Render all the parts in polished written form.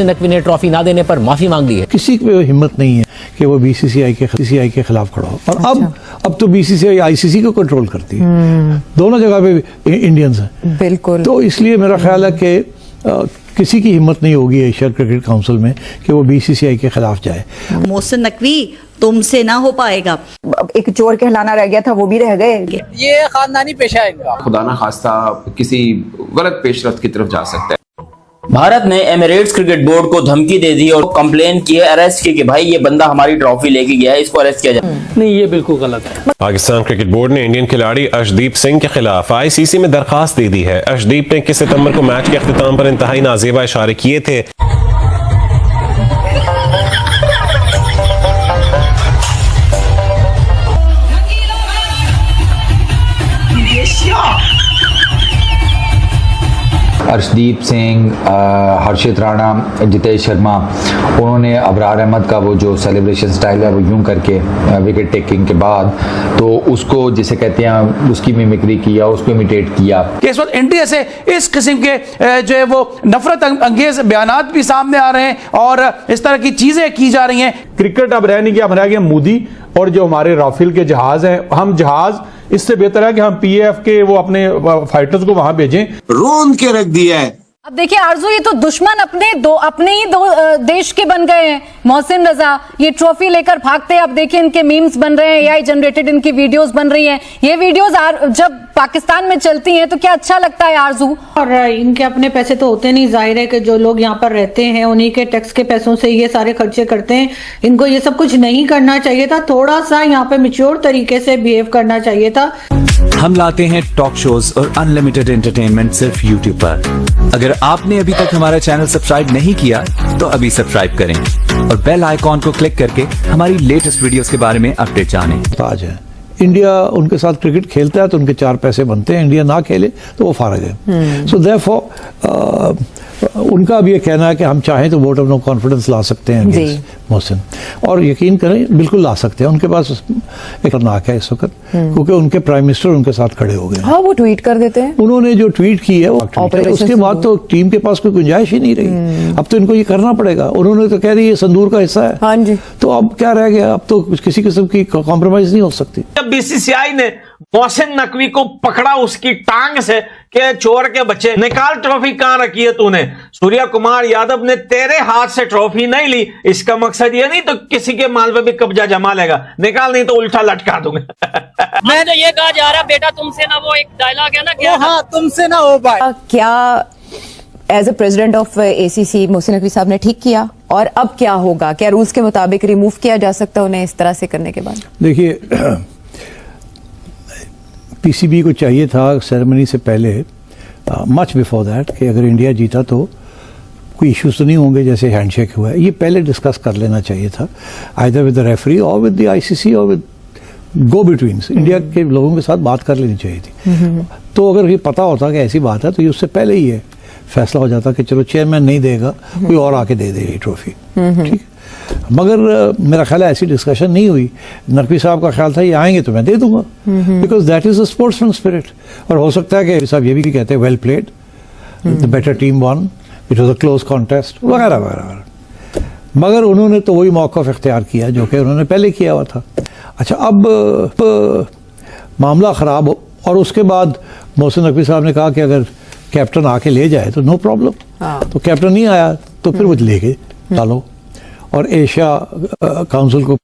नकवी ने ट्रॉफी ना देने पर माफी मांग ली है। किसी की हिम्मत नहीं है कि वो बीसीसीआई के खिलाफ खड़ा हो। और अब तो बीसीसीआई आईसीसी को कंट्रोल करती है, दोनों जगह पे इंडियंस हैं। बिल्कुल। तो इसलिए मेरा ख्याल है कि किसी की हिम्मत नहीं होगी एशिया क्रिकेट काउंसिल में कि वो बीसीसीआई के खिलाफ जाए। मोहसिन नकवी तुमसे ना हो पाएगा। एक चोर कहलाना रह गया था, वो भी रह गए। ये खानदानी पेशा है इनका। खुदा ना खास्ता किसी गलत पेशरफ्त की तरफ जा सकता है। भारत ने एमिरेट्स क्रिकेट बोर्ड को धमकी दे दी और कंप्लेन की है, अरेस्ट की कि भाई ये बंदा हमारी ट्रॉफी लेके गया है, इसको अरेस्ट किया जाए। नहीं, ये बिल्कुल गलत है। पाकिस्तान क्रिकेट बोर्ड ने इंडियन खिलाड़ी अर्शदीप सिंह के खिलाफ आईसीसी में दरखास्त दे दी है। अर्शदीप ने 21 सितंबर को मैच के अख्तिताम पर इंतहाई नाजेबा इशारे किए थे। अर्शदीप सिंह, हर्षित राणा, जितेश शर्मा, उन्होंने अबरार अहमद का वो जो सेलिब्रेशन स्टाइल है वो यूं करके विकेट टेकिंग के बाद तो उसको जिसे कहते हैं उसकी मिमिक्री किया, उसको इमिटेट किया। इस वक्त इंडिया से इस किस्म के जो है वो नफरत अंगेज बयानात भी सामने आ रहे हैं और इस तरह की चीजें की जा रही हैं। क्रिकेट अब रह नहीं गया, अब रह गया मोदी और जो हमारे राफेल के जहाज हैं। हम जहाज इससे बेहतर है कि हम पीएफ के वो अपने फाइटर्स को वहां भेजें। रोन के रख दिया है। अब देखिए आरजू, ये तो दुश्मन अपने ही दो देश के बन गए हैं। मोहसिन रजा ये ट्रॉफी लेकर भागते हैं। अब देखिए इनके मीम्स बन रहे हैं, एआई जनरेटेड इनकी वीडियोस बन रही हैं। ये वीडियोस जब पाकिस्तान में चलती हैं तो क्या अच्छा लगता है आरजू? और इनके अपने पैसे तो होते नहीं, जाहिर है कि जो लोग यहाँ पर रहते हैं उन्हीं के टैक्स के पैसों से ये सारे खर्चे करते हैं। इनको ये सब कुछ नहीं करना चाहिए था, थोड़ा सा यहाँ पे मैच्योर तरीके से बिहेव करना चाहिए था। हम लाते हैं टॉक शोज और अनलिमिटेड एंटरटेनमेंट सिर्फ यूट्यूब पर। अगर आपने अभी तक हमारा चैनल सब्सक्राइब नहीं किया तो अभी सब्सक्राइब करें और बेल आइकॉन को क्लिक करके हमारी लेटेस्ट वीडियोस के बारे में अपडेट जानें। आज है इंडिया उनके साथ क्रिकेट खेलता है तो उनके 4 पैसे बनते हैं, इंडिया ना खेले तो वो फारग है। सो देयरफॉर उनका अब ये कहना है कि हम चाहें तो वोट ऑफ नो कॉन्फिडेंस ला सकते हैं मोहसिन, और यकीन करें बिल्कुल ला सकते हैं। उनके पास एक नाक है इस वक्त क्योंकि उनके प्राइम मिनिस्टर उनके साथ खड़े हो गए। हाँ, वो ट्वीट कर देते हैं। उन्होंने जो ट्वीट की है वो उसके बाद तो टीम के पास कोई गुंजाइश ही नहीं रही। अब तो इनको ये करना पड़ेगा। उन्होंने तो कह दी ये संदूर का हिस्सा है। हाँ जी। तो अब क्या रह गया? अब तो किसी किस्म की कॉम्प्रोमाइज नहीं हो सकती। जब बीसीसीआई ने मोहसिन नकवी को पकड़ा उसकी टांग से के चोर के बच्चे, निकाल ट्रॉफी कहां रखी है तूने? सूर्या कुमार यादव ने तेरे हाथ से ट्रॉफी नहीं ली, इसका मकसद ये नहीं तो किसी के माल पे भी कब्जा जमा लेगा। निकाल, नहीं तो उल्टा लटका दूंगा। मैं तो ये कहा जा रहा बेटा तुमसे ना, वो एक डायलॉग है ना, क्या हाँ तुमसे ना हो पाए। क्या as a president of ACC Mohsin Naqvi साहब ने ठीक किया? और अब क्या होगा? क्या रूल्स के मुताबिक रिमूव किया जा सकता है उन्हें इस तरह से करने के बाद? देखिए, पीसीबी को चाहिए था सेरेमनी से पहले, मच बिफोर दैट, कि अगर इंडिया जीता तो कोई इश्यूज तो नहीं होंगे जैसे हैंडशेक हुआ है, ये पहले डिस्कस कर लेना चाहिए था, आइदर विद द रेफरी और विद द आईसीसी और विद गो बिटवीन्स। इंडिया के लोगों के साथ बात कर लेनी चाहिए थी। तो अगर ये पता होता कि ऐसी बात है तो ये उससे पहले ही है फैसला हो जाता कि चलो चेयरमैन नहीं देगा, कोई और आके दे दे ये ट्रॉफी, ठीक। मगर मेरा ख्याल है ऐसी डिस्कशन नहीं हुई। नकवी साहब का ख्याल था ये आएंगे तो मैं दे दूंगा, because that is a sportsman spirit. और हो सकता है कि साहब ये भी कहते हैं well played, the better team one, it was a close contest वगैरह वगैरह। मगर उन्होंने तो वही मौक़िफ़ इख्तियार किया जो कि उन्होंने पहले किया हुआ था। अच्छा, अब मामला ख़राब हो और उसके बाद मोहसिन नकवी साहब ने कहा कि अगर कैप्टन आके ले जाए तो नो प्रॉब्लम। तो कैप्टन नहीं आया तो फिर वो लेके डालो। और एशिया काउंसिल को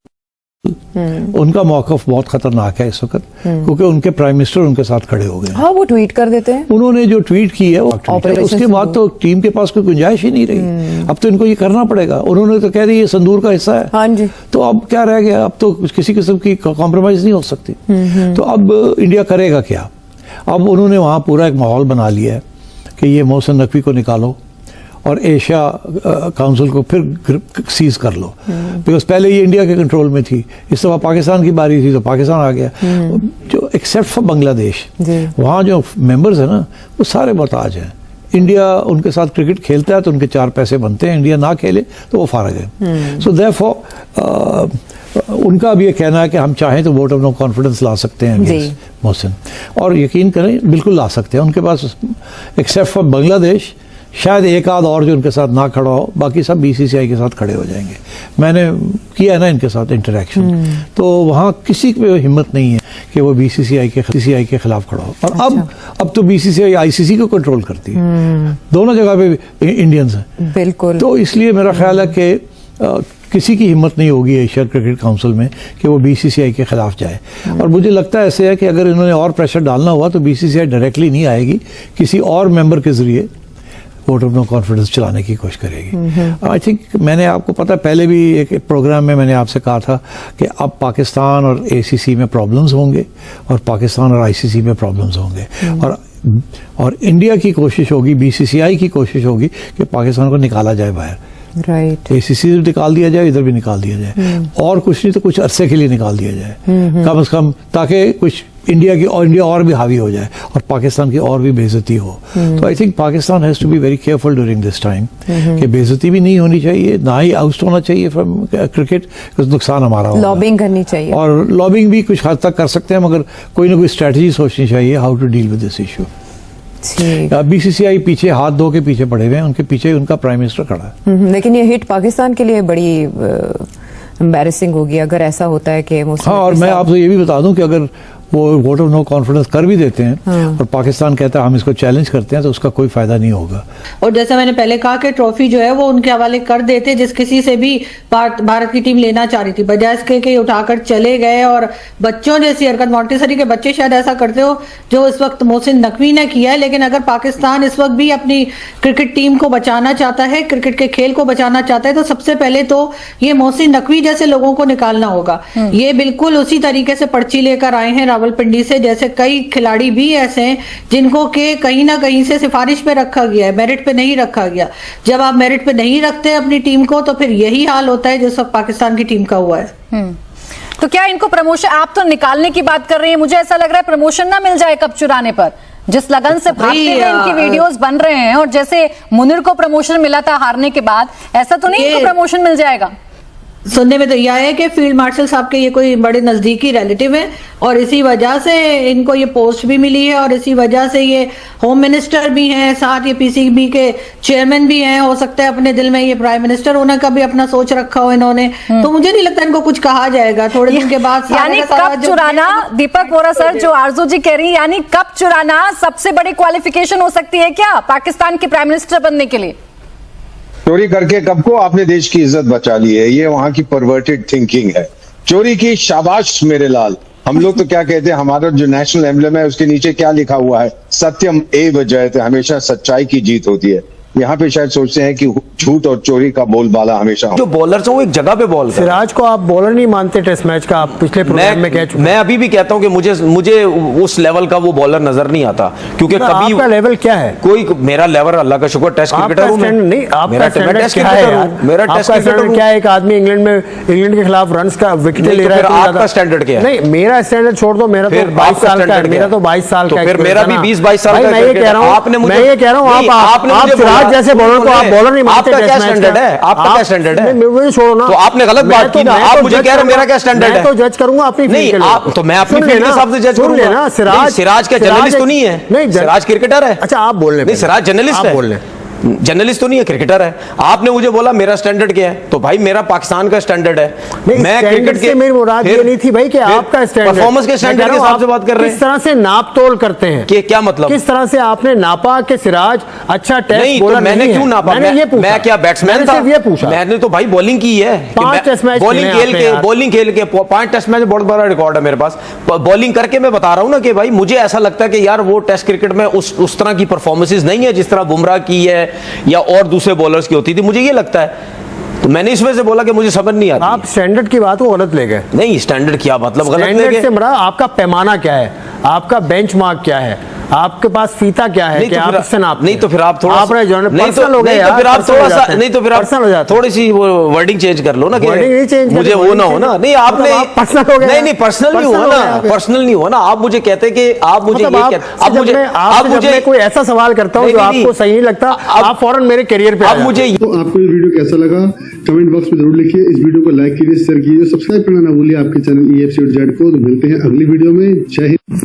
उनका मौक़िफ़ बहुत खतरनाक है इस वक्त क्योंकि उनके प्राइम मिनिस्टर उनके साथ खड़े हो गए। हाँ, वो ट्वीट कर देते हैं। उन्होंने जो ट्वीट की है वो उसके बाद तो टीम के पास कोई गुंजाइश ही नहीं रही। अब तो इनको ये करना पड़ेगा। उन्होंने तो कह दी ये संदूर का हिस्सा है। हाँ जी। तो अब क्या रह गया? अब तो किसी किस्म की कॉम्प्रोमाइज नहीं हो सकती। तो अब इंडिया करेगा क्या? अब उन्होंने वहाँ पूरा एक माहौल बना लिया है कि ये मोहसिन नकवी को निकालो और एशिया काउंसिल को फिर सीज कर लो, बिकॉज पहले ये इंडिया के कंट्रोल में थी। इस दफा पाकिस्तान की बारी थी तो पाकिस्तान आ गया। जो एक्सेप्ट फॉर बांग्लादेश, वहाँ जो मेंबर्स हैं ना वो सारे मोहताज हैं। इंडिया उनके साथ क्रिकेट खेलता है तो उनके 4 पैसे बनते हैं, इंडिया ना खेले तो वो फारग है। सो देयरफॉर उनका अब ये कहना है कि हम चाहें तो वोट ऑफ नो कॉन्फिडेंस ला सकते हैं मोहसिन, और यकीन करें बिल्कुल ला सकते हैं। उनके पास एक्सेप्ट फॉर बांग्लादेश शायद एक आध और जो उनके साथ ना खड़ा हो, बाकी सब बीसीसीआई के साथ खड़े हो जाएंगे। मैंने किया है ना इनके साथ इंटरेक्शन, तो वहाँ किसी में हिम्मत नहीं है कि वो बीसीसीआई के खिलाफ खड़ा हो। और अब तो बीसीसीआई आईसीसी को कंट्रोल करती है, दोनों जगह पे इंडियंस हैं। बिल्कुल। तो इसलिए मेरा ख्याल है कि किसी की हिम्मत नहीं होगी एशिया क्रिकेट काउंसिल में कि वो बीसीसीआई के खिलाफ जाए। और मुझे लगता है ऐसे है कि अगर इन्होंने और प्रेशर डालना हुआ तो बीसीसीआई डायरेक्टली नहीं आएगी, किसी और मेंबर के जरिए वोट ऑफ नो कॉन्फिडेंस चलाने की कोशिश करेगी। आई थिंक मैंने आपको पता पहले भी एक प्रोग्राम में मैंने आपसे कहा था कि अब पाकिस्तान और एसीसी में प्रॉब्लम्स होंगे और पाकिस्तान और आईसीसी में प्रॉब्लम्स होंगे, और इंडिया की कोशिश होगी, बीसीसीआई की कोशिश होगी कि पाकिस्तान को निकाला जाए बाहर। राइट। एसीसी भी निकाल दिया जाए, इधर भी निकाल दिया जाए, और कुछ नहीं तो कुछ अरसे के लिए निकाल दिया जाए कम से कम, ताकि कुछ इंडिया और भी हावी हो जाए और पाकिस्तान की और भी बेइज्जती हो। तो I think Pakistan has to be very careful during this time कि बेइज्जती भी नहीं होनी चाहिए, ना ही आउट होना चाहिए फ्रॉम क्रिकेट, नुकसान हमारा होगा। लॉबिंग करनी चाहिए, और लॉबिंग भी कुछ हद तक कर सकते हैं, मगर कोई ना कोई स्ट्रेटजी सोचनी चाहिए how to deal with this issue. BCCI पीछे हाथ धो के पीछे पड़े हुए हैं, उनके पीछे उनका प्राइम मिनिस्टर खड़ा है। लेकिन ये हिट पाकिस्तान के लिए बड़ी एम्बैरेसिंग होगी अगर ऐसा होता है कि हाँ, और मैं आपको ये भी बता दूं कि अगर वो वोट ऑफ नो कॉन्फिडेंस कर भी देते हैं और पाकिस्तान कहता है हम इसको चैलेंज करते हैं, तो उसका कोई फायदा नहीं होगा। और जैसा मैंने पहले कहा कि ट्रॉफी जो है वो उनके हवाले कर देते जिस किसी से भी भारत की टीम लेना चाह रही थी, बजाय इसके कि उठाकर चले गए। और बच्चों जैसी हरकत, मॉन्टेसरी के बच्चे शायद ऐसा करते हो जो इस वक्त मोहसिन नकवी ने किया है। लेकिन अगर पाकिस्तान इस वक्त भी अपनी क्रिकेट टीम को बचाना चाहता है, क्रिकेट के खेल को बचाना चाहता है, तो सबसे पहले तो ये मोहसिन नकवी जैसे लोगों को निकालना होगा। ये बिल्कुल उसी तरीके से पर्ची लेकर आए हैं रावलपिंडी से, जैसे कई खिलाड़ी भी ऐसे हैं जिनको के कहीं ना कहीं से सिफारिश पे रखा गया है, मेरिट पे नहीं रखा गया। जब आप मेरिट पे नहीं रखते अपनी टीम को तो फिर यही हाल होता है जिस वक्त पाकिस्तान की टीम का हुआ है। तो क्या इनको प्रमोशन, आप तो निकालने की बात कर रही हैं, मुझे ऐसा लग रहा है प्रमोशन ना मिल जाए कप चुराने पर। जिस लगन से भागते हुए इनकी वीडियोस बन रहे हैं, और जैसे मुनिर को प्रमोशन मिला था हारने के बाद, ऐसा तो नहीं इनको प्रमोशन मिल जाएगा? सुनने में तो यह है कि फील्ड मार्शल साहब के ये कोई बड़े नजदीकी रिलेटिव है और इसी वजह से इनको ये पोस्ट भी मिली है, और इसी वजह से ये होम मिनिस्टर भी हैं, साथ ये पीसीबी के चेयरमैन भी हैं। हो सकता है अपने दिल में ये प्राइम मिनिस्टर होने का भी अपना सोच रखा हो इन्होंने, तो मुझे नहीं लगता इनको कुछ कहा जाएगा थोड़े दिन के बाद। यानी कप चुराना, दीपक वोरा सर, जो आरजू जी कह रही है, यानी कप चुराना सबसे बड़ी क्वालिफिकेशन हो सकती है क्या पाकिस्तान के प्राइम मिनिस्टर बनने के लिए? चोरी करके कब को आपने देश की इज्जत बचा ली है, ये वहां की परवर्टेड थिंकिंग है। चोरी की शाबाश मेरे लाल। हम लोग तो क्या कहते हैं, हमारा जो नेशनल एम्बलम है उसके नीचे क्या लिखा हुआ है, सत्यम एव जयते, हमेशा सच्चाई की जीत होती है। यहाँ पे शायद सोचते हैं कि झूठ और चोरी का बोलबाला हमेशा जो बॉलर वो एक जगह पे बॉल कर। सिराज को आप बॉलर नहीं मानते टेस्ट मैच का, आप पिछले प्रोग्राम में कह चुके। मैं अभी भी कहता हूं कि मुझे उस लेवल का वो बॉलर नजर नहीं आता, क्योंकि कभी आपका लेवल क्या है? कोई मेरा लेवल अल्लाह का शुक्र टेस्ट क्रिकेटर हूं मैं। नहीं, आपका स्टैंडर्ड क्या है यार? मेरा टेस्ट क्रिकेटर क्या है? एक आदमी इंग्लैंड के खिलाफ रन का विकेट ले रहा है, आपका स्टैंडर्ड क्या है? नहीं, मेरा स्टैंडर्ड छोड़ दो, मेरा तो 22 साल का है, मेरा तो 22 साल का है। फिर मेरा भी 20-22 साल का है। मैं ये कह रहा हूं, आप सिराज जैसे बॉलर को आप बॉलर नहीं मानते। आपका क्या स्टैंडर्ड है? आपका क्या स्टैंडर्ड है? मुझे छोड़ो ना, तो आपने गलत बात की ना। आप मुझे कह रहे हो मेरा क्या स्टैंडर्ड है? मैं तो जज करूंगा अपनी फील्ड के लिए। तो मैं अपनी फील्ड के हिसाब से जज करूंगा। सिराज क्या जर्नलिस्ट तो नहीं है? नहीं, सिराज क्रिकेटर है। अच्छा, आप बोल रहे हैं। नहीं, सिराज जर्नलिस्ट है, जर्नलिस्ट तो नहीं है, क्रिकेटर है। आपने मुझे बोला मेरा स्टैंडर्ड क्या है, तो भाई मेरा पाकिस्तान का स्टैंड है। मैं क्रिकेट के मेरी मुराद ये नहीं थी भाई कि आपका स्टैंड परफॉर्मेंस के स्टैंडर्ड के हिसाब से बात कर रहे हैं। किस तरह से नाप तोल करते हैं, कि क्या मतलब? किस तरह से आपने नापा कि सिराज अच्छा टेस्ट बॉलर? मैंने क्यों नापा? मैं क्या बैट्समैन था? ये पूछा मैंने तो भाई बॉलिंग की है, 5 टेस्ट मैच बॉलिंग खेल के 5 टेस्ट मैच, बहुत बड़ा रिकॉर्ड है मेरे पास। बॉलिंग करके मैं बता रहा हूं ना कि भाई मुझे ऐसा लगता है कि यार वो टेस्ट क्रिकेट में उस तरह की परफॉर्मेंसेज नहीं है जिस तरह बुमराह की है या और दूसरे बॉलर्स की होती थी, मुझे ये लगता है। तो मैंने इस वजह से बोला कि मुझे समझ नहीं आता। आप स्टैंडर्ड की बात को गलत ले गए। नहीं, स्टैंडर्ड क्या मतलब गलत ले गए? से मरा आपका पैमाना क्या है, आपका बेंचमार्क क्या है, आपके पास फीता क्या है कि आप इससे नाप? नहीं तो फिर आप थोड़ा पर्सनल हो गए यार, फिर आप थोड़ा सा नहीं तो फिर आप पर्सनल हो जाते, थोड़ी सी वो वर्डिंग चेंज कर लो ना, मुझे वो ना हो ना। नहीं, आपने पर्सनल हो गया। नहीं, पर्सनल नहीं हुआ ना, पर्सनल नहीं हुआ ना। आप मुझे कहते कि आप मुझे आप मुझे कोई ऐसा सवाल करता हूँ जो आपको सही नहीं लगता, आप फौरन मेरे करियर पे आप मुझे। तो आपको ये वीडियो कैसा लगा कमेंट बॉक्स में जरूर लिखिए। इस वीडियो को लाइक कीजिए, शेयर कीजिए, सब्सक्राइब करना ना भूलिए आपके चैनल EFC.Z को। तो मिलते हैं अगली वीडियो में। जय हिंद।